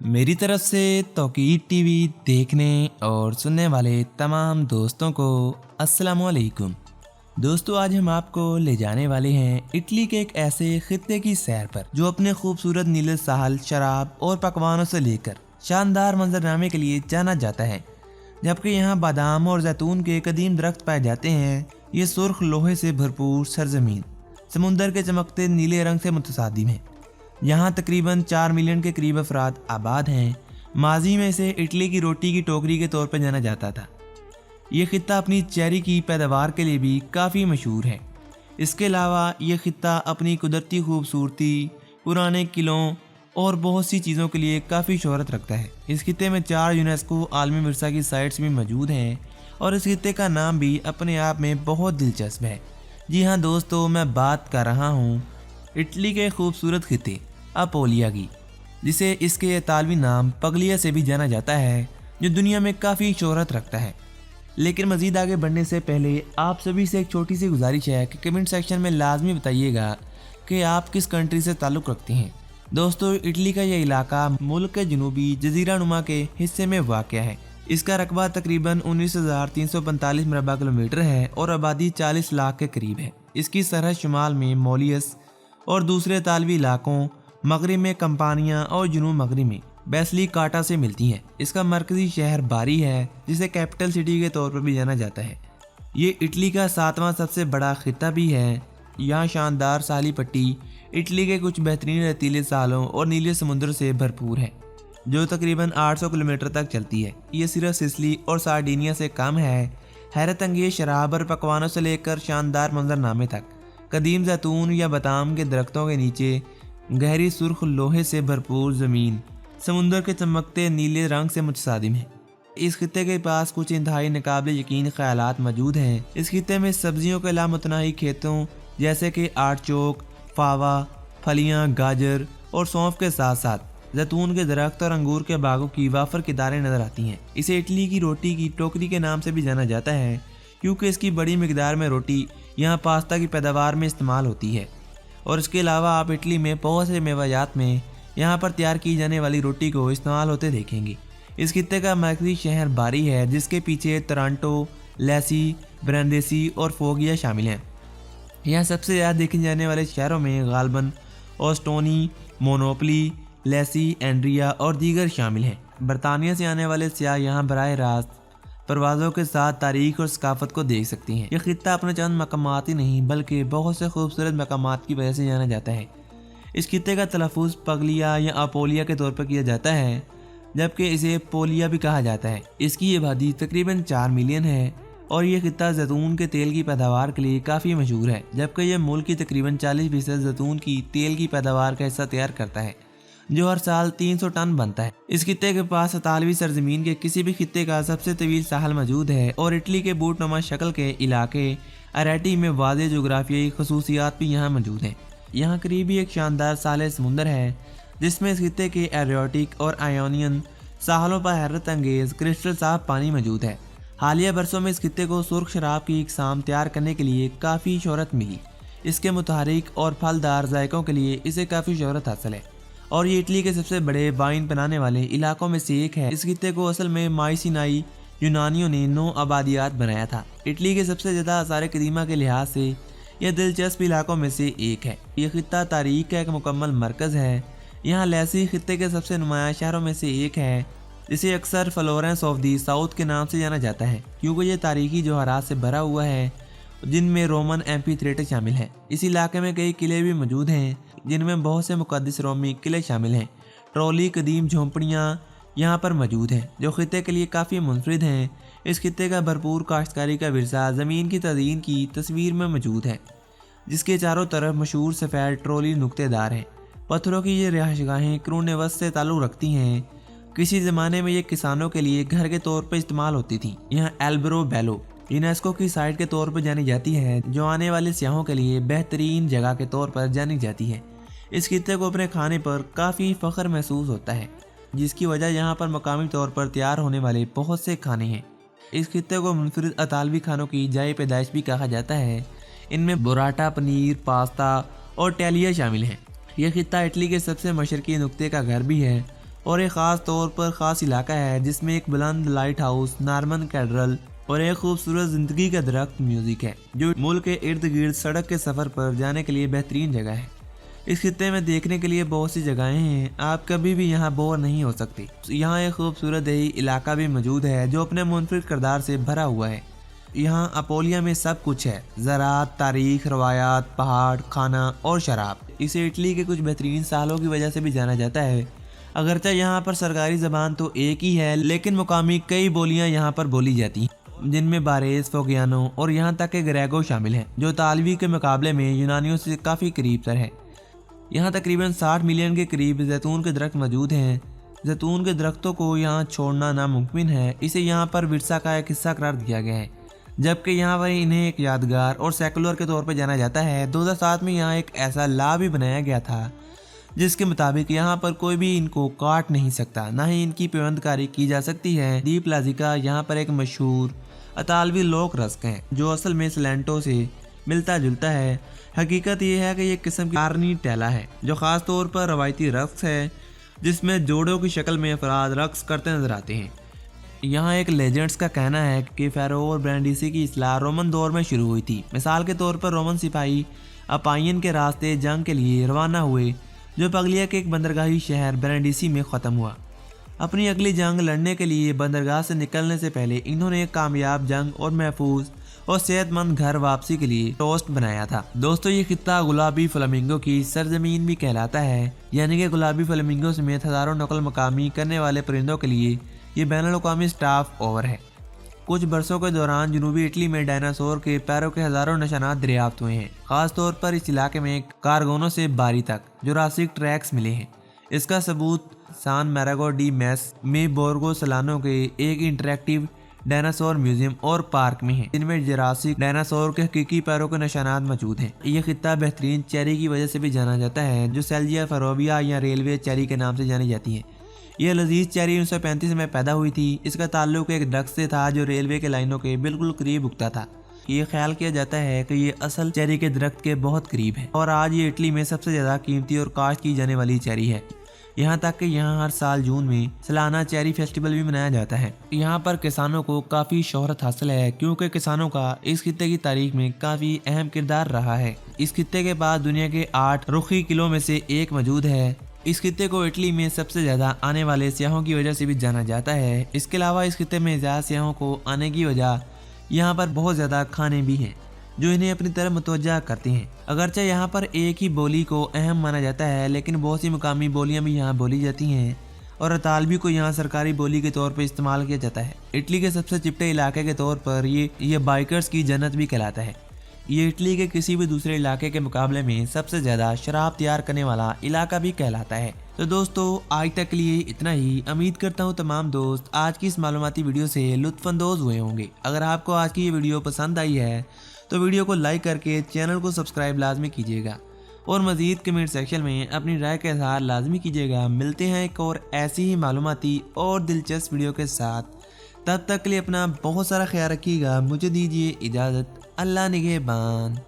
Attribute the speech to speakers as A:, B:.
A: मेरी तरफ से तौकीर टीवी देखने और सुनने वाले तमाम दोस्तों को अस्सलामुअलैकुम। दोस्तों, आज हम आपको ले जाने वाले हैं इटली के एक ऐसे खित्ते की सैर पर जो अपने खूबसूरत नीले साहल, शराब और पकवानों से लेकर शानदार मंजरनामे के लिए जाना जाता है। जबकि यहाँ बादाम और जैतून के कदीम दरख्त पाए जाते हैं, ये सुर्ख लोहे से भरपूर सरजमीन समुंदर के चमकते नीले रंग से मुतसादिम है। यहाँ तकरीबन 4 मिलियन के करीब अफराद आबाद हैं। माजी में इसे इटली की रोटी की टोकरी के तौर पर जाना जाता था। ये खित्ता अपनी चेरी की पैदावार के लिए भी काफ़ी मशहूर है। इसके अलावा ये खित्ता अपनी कुदरती खूबसूरती, पुराने किलों और बहुत सी चीज़ों के लिए काफ़ी शोहरत रखता है। इस खित्ते में 4 यूनेस्को आलमी विरसा की साइट्स भी मौजूद हैं और इस खित्ते का नाम भी अपने आप में बहुत दिलचस्प है। जी हाँ दोस्तों, मैं बात कर रहा हूँ इटली के खूबसूरत खित्ते अपोलिया की, जिसे इसके इतालवी नाम पगलिया से भी जाना जाता है, जो दुनिया में काफ़ी शोहरत रखता है। लेकिन मज़ीद आगे बढ़ने से पहले आप सभी से एक छोटी सी गुजारिश है कि कमेंट सेक्शन में लाजमी बताइएगा कि आप किस कंट्री से ताल्लुक़ रखते हैं। दोस्तों, इटली का यह इलाका मुल्क के जनूबी जजीरा नुमा के हिस्से में वाक़ है। इसका रकबा तकरीबन 19,345 मरबा किलोमीटर है और आबादी 40 लाख के करीब है। इसकी सरहद शुमाल में मोलियस और दूसरे तालवी इलाकों, मगरिब में कंपानिया और जुनूब मगरिब में बेसली काटा से मिलती हैं। इसका मरकजी शहर बारी है, जिसे कैपिटल सिटी के तौर पर भी जाना जाता है। ये इटली का 7वां सबसे बड़ा खित्ता भी है। यहाँ शानदार साली पट्टी इटली के कुछ बेहतरीन रेतीले सालों और नीले समुद्र से भरपूर है, जो तकरीबन 800 किलोमीटर तक चलती है। ये सिर्फ सिसिली और सार्डिनिया से कम है। हैरत अंगेज शराब और पकवानों से लेकर शानदार मंजरनामे तक कदीम जैतून या बादाम के दरख्तों के नीचे गहरी सुर्ख लोहे से भरपूर ज़मीन समुंदर के चमकते नीले रंग से मुतसादिम है। इस खित्ते के पास कुछ इंतहाई नाकाबिले यकीन ख्यालात मौजूद हैं। इस खित्ते में सब्जियों के लामुतनाही खेतों जैसे कि आर्टिचोक, फावा, फलियां, गाजर और सौंफ के साथ साथ जैतून के दरख्त और अंगूर के बागों की वाफर कितारें नजर आती हैं। इसे इटली की रोटी की टोकरी के नाम से भी जाना जाता है, क्योंकि इसकी बड़ी मिकदार में रोटी यहाँ पास्ता की पैदावार में इस्तेमाल होती है। और इसके अलावा आप इटली में बहुत से मेवाजात में यहाँ पर तैयार की जाने वाली रोटी को इस्तेमाल होते देखेंगे। इस खित्ते का मरकजी शहर बारी है, जिसके पीछे तरांटो, लेसी, ब्रांडेसी और फोगिया शामिल हैं। यहाँ सबसे ज़्यादा देखे जाने वाले शहरों में गालबन, ओस्टोनी, मोनोपली, लेसी, एंड्रिया और दीगर शामिल हैं। बरतानिया से आने वाले सियाह यहाँ बराह रास्त परवाज़ों के साथ तारीख और सकाफत को देख सकती हैं। यह खित्ता अपने चंद मकामात ही नहीं बल्कि बहुत से खूबसूरत मकामात की वजह से जाना जाता है। इस खित्ते का तलफ़ुज़ पगलिया या अपोलिया के तौर पर किया जाता है, जबकि इसे पोलिया भी कहा जाता है। इसकी आबादी तकरीबन 4 मिलियन है और यह खित्ता जैतून के तेल की पैदावार के लिए काफ़ी मशहूर है, जबकि यह मुल्क की तकरीबन 40% जैतून की तेल की पैदावार का हिस्सा तैयार करता है, जो हर साल 300 टन बनता है। इस खित्ते के पास इतालवी सरजमीन के किसी भी खित्ते का सबसे तवील साहल मौजूद है और इटली के बूटनुमा शक्ल के इलाके अरेटी में वाज़ेह जोग्राफियाई खसूसियात भी यहाँ मौजूद हैं। यहाँ करीब ही एक शानदार साले समुंदर है, जिसमें इस खित्ते के एरियोटिक और आयोनियन साहलों पर हैरत अंगेज क्रिस्टल साफ पानी मौजूद है। हालिया बरसों में इस खित्ते को सुर्ख शराब की इकसाम तैयार करने के लिए काफ़ी शोहरत मिली। इसके मुतहरिक और फलदार जायकों के लिए इसे काफ़ी शोहरत हासिल है और ये इटली के सबसे बड़े वाइन बनाने वाले इलाकों में से एक है। इस खित्ते को असल में माइसिनाई यूनानियों ने 9 आबादियात बनाया था। इटली के सबसे ज़्यादा आसार कदीमा के लिहाज से यह दिलचस्प इलाकों में से एक है। यह खित्ता तारीख का एक मुकम्मल मरकज़ है। यहाँ लेसी खित्ते के सबसे नुमाया शहरों में से एक है, जिसे अक्सर फ्लोरेंस ऑफ दी साउथ के नाम से जाना जाता है, क्योंकि यह तारीखी जवाहरात से भरा हुआ है, जिनमें रोमन एम्फी थिएटर शामिल है। इस इलाके में कई किले भी मौजूद हैं, जिनमें बहुत से मुक़द्दस रोमी किले शामिल हैं। ट्रॉली कदीम झोंपड़ियाँ यहाँ पर मौजूद हैं, जो खित्ते के लिए काफ़ी मुनफरिद हैं। इस खित्ते का भरपूर काश्तकारी का विरसा ज़मीन की तज़यीन की तस्वीर में मौजूद है, जिसके चारों तरफ मशहूर सफ़ेद ट्रॉली नुक्तेदार हैं। पत्थरों की ये रिहाइशगाहें क़ुरून वस्त से ताल्लुक़ रखती हैं। किसी ज़माने में ये किसानों के लिए घर के तौर पर इस्तेमाल होती थी। यहाँ एल्बरो बेलो यूनेस्को की साइट के तौर पर जानी जाती है, जो आने वाले सियाहों के लिए बेहतरीन जगह के तौर पर जानी जाती है। इस खित्ते को अपने खाने पर काफ़ी फ़ख्र महसूस होता है, जिसकी वजह यहाँ पर मकामी तौर पर तैयार होने वाले बहुत से खाने हैं। इस खित्ते को मुनफरिद अतालवी खानों की जाए पैदाइश भी कहा जाता है। इनमें बुराटा, पनीर, पास्ता और टेलिया शामिल हैं। यह खित्ता इटली के सबसे मशरकी नुक्ते का घर भी है और एक ख़ास तौर पर ख़ास इलाका है जिसमें एक बुलंद लाइट हाउस, नॉर्मन कैथेड्रल और एक खूबसूरत ज़िंदगी का दरख्त म्यूज़िक है जो मुल्क के इर्द गिर्द सड़क के सफ़र पर जाने के लिए बेहतरीन जगह है। इस खित्ते में देखने के लिए बहुत सी जगहें हैं, आप कभी भी यहाँ बोर नहीं हो सकते। यहाँ एक खूबसूरत दही इलाका भी मौजूद है जो अपने मुनफरिद किरदार से भरा हुआ है। यहाँ अपोलिया में सब कुछ है, ज़राअत, तारीख, रवायात, पहाड़, खाना और शराब। इसे इटली के कुछ बेहतरीन सालों की वजह से भी जाना जाता है। अगरचे यहाँ पर सरकारी ज़बान तो एक ही है, लेकिन मुकामी कई बोलियाँ यहाँ पर बोली जाती हैं, जिनमें बारेस, फोगियानो और यहाँ तक के ग्रेगो शामिल हैं, जो तालवी के मुकाबले में यूनानियों से काफ़ी करीब तर है। यहाँ तकरीबन 60 मिलियन के करीब जैतून के दरख्त मौजूद हैं। जैतून के दरख्तों को यहाँ छोड़ना नामुमकिन है, इसे यहाँ पर विरसा का एक हिस्सा करार दिया गया है, जबकि यहाँ पर इन्हें एक यादगार और सेकुलर के तौर पर जाना जाता है। 2007 में यहाँ एक ऐसा लॉ भी बनाया गया था जिसके मुताबिक यहाँ पर कोई भी इनको काट नहीं सकता, ना ही इनकी पेवंदकारी की जा सकती है। दी प्लाजिका यहाँ पर एक मशहूर अतालवी लोक रस्क है जो असल में सलेंटो से मिलता जुलता है। हकीकत यह है कि यह किस्म की आर्नी टेला है जो ख़ास तौर पर रवायती रक्स है जिसमें जोड़ों की शक्ल में अफराद रक्स करते नजर आते हैं। यहाँ एक लेजेंड्स का कहना है कि फ़ारो और ब्रांडीसी की इस्लाह रोमन दौर में शुरू हुई थी। मिसाल के तौर पर रोमन सिपाही अपायन के रास्ते जंग के लिए रवाना हुए जो पगलिया के एक बंदरगाही शहर ब्रांडीसी में ख़त्म हुआ। अपनी अगली जंग लड़ने के लिए बंदरगाह से निकलने से पहले इन्होंने एक कामयाब जंग और महफूज और सेहतमंद घर वापसी के लिए टोस्ट बनाया था। दोस्तों, ये खित्ता गुलाबी फ्लामिंगो की सरजमीन भी कहलाता है, यानी कि गुलाबी फ्लामिंगो समेत हज़ारों नकल मकामी करने वाले परिंदों के लिए ये बैनुल-अक़वामी स्टाफ ओवर है। कुछ बरसों के दौरान जनूबी इटली में डायनासोर के पैरों के हज़ारों निशानात दरियाफ्त हुए हैं। खास तौर पर इस इलाके में कारगोनों से बारी तक जुरासिक ट्रैक्स मिले हैं। इसका सबूत सान मैरागो डी मेस में बोर्गो सलानो के एक इंटरेक्टिव डायनासोर म्यूजियम और पार्क में है, जिनमें जुरासिक डायनासोर के हकीकी पैरों के निशानात मौजूद हैं। यह खित्ता बेहतरीन चेरी की वजह से भी जाना जाता है जो सेल्जिया फेरोविया या रेलवे चेरी के नाम से जानी जाती है। यह लजीज चेरी 1935 में पैदा हुई थी। इसका ताल्लुक एक दरख्त से था जो रेलवे के लाइनों के बिल्कुल करीब उगता था। ये ख्याल किया जाता है कि ये असल चेरी के दरख्त के बहुत करीब है और आज ये इटली में सबसे ज़्यादा कीमती और काश्त की जाने वाली चेरी है। यहाँ तक कि यहाँ हर साल जून में सालाना चेरी फेस्टिवल भी मनाया जाता है। यहाँ पर किसानों को काफ़ी शोहरत हासिल है क्योंकि किसानों का इस खित्ते की तारीख में काफ़ी अहम किरदार रहा है। इस खित्ते के पास दुनिया के 8 रुखी किलों में से एक मौजूद है। इस खित्ते को इटली में सबसे ज़्यादा आने वाले सियाहों की वजह से भी जाना जाता है। इसके अलावा इस खित्ते में ज़्यादा सियाहों को आने की वजह यहाँ पर बहुत ज़्यादा खाने भी हैं जो इन्हें अपनी तरफ मुतवज्जा करते हैं। अगरचे यहाँ पर एक ही बोली को अहम माना जाता है, लेकिन बहुत सी मुकामी बोलियाँ भी यहाँ बोली जाती हैं और अतालवी को यहाँ सरकारी बोली के तौर पर इस्तेमाल किया जाता है। इटली के सबसे चिपटे इलाके के तौर पर ये बाइकर्स की जन्नत भी कहलाता है। ये इटली के किसी भी दूसरे इलाके के मुकाबले में सबसे ज़्यादा शराब तैयार करने वाला इलाका भी कहलाता है। तो दोस्तों, आज तक के लिए इतना ही। उम्मीद करता हूँ तमाम दोस्त आज की इस मालूमाती वीडियो से लुत्फ़अंदोज़ हुए होंगे। अगर आपको आज की ये वीडियो पसंद आई है तो वीडियो को लाइक करके चैनल को सब्सक्राइब लाजमी कीजिएगा और मज़ीद कमेंट सेक्शन में अपनी राय का इज़हार लाजमी कीजिएगा। मिलते हैं एक और ऐसी ही मालूमाती और दिलचस्प वीडियो के साथ। तब तक के लिए अपना बहुत सारा ख्याल रखिएगा। मुझे दीजिए इजाज़त। अल्लाह निगहबान।